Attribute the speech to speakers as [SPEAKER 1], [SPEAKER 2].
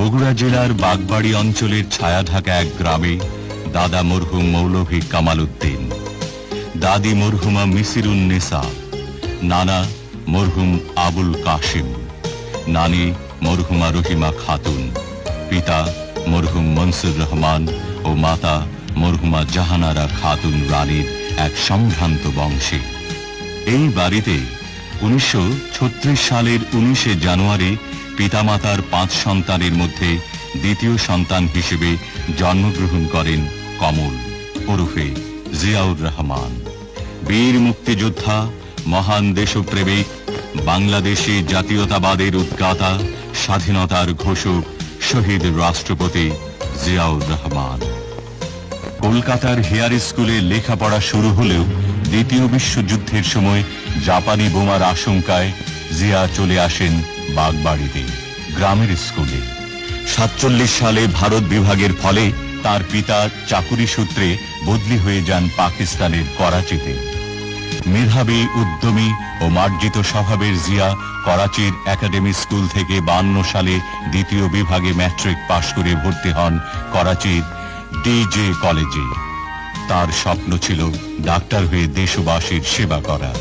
[SPEAKER 1] বগুড়া জেলার বাগবাড়ি অঞ্চলের ছায়াঢাকা এক গ্রামে দাদা মরহুম মৌলভী কামাল উদ্দিন, দাদি মরহুমা মিসিরুন্নেসা, নানা মরহুম আবুল কাশিম, নানি মরহুমা রহিমা খাতুন, পিতা মরহুম মনসুর রহমান ও মাতা মরহুমা জাহানারা খাতুন রানীর এক সম্ভ্রান্ত বংশে। এই বাড়িতে 1936 সালের 19 জানুয়ারি পিতামাতার 5 সন্তানের মধ্যে দ্বিতীয় সন্তান হিসেবে জন্মগ্রহণ করেন কমল ওরফে জিয়াউর রহমান। বীর মুক্তিযোদ্ধা, মহান দেশপ্রেমিক, বাংলাদেশী জাতীয়তাবাদের উদ্গাতা, স্বাধীনতার ঘোষক শহীদ রাষ্ট্রপতি জিয়াউর রহমান। কলকাতার হেয়ার স্কুলে লেখাপড়া শুরু হলেও দ্বিতীয় বিশ্বযুদ্ধের সময় জাপানি বোমার আশঙ্কায় জিয়া চলে আসেন বাগবাড়িতে গ্রামের স্কুলে। 47 সালে ভারত বিভাগের ফলে তার পিতা চাকুরি সূত্রে বদলি হয়ে যান পাকিস্তানের করাচিতে। মেধাবী, উদ্যমী ও মার্জিত স্বভাবের জিয়া করাচির একাডেমি স্কুল থেকে 52 সালে দ্বিতীয় বিভাগে ম্যাট্রিক পাশ করে ভর্তি হন করাচির ডিজে কলেজে। তার স্বপ্ন ছিল ডাক্তার হয়ে দেশবাসীর সেবা করা।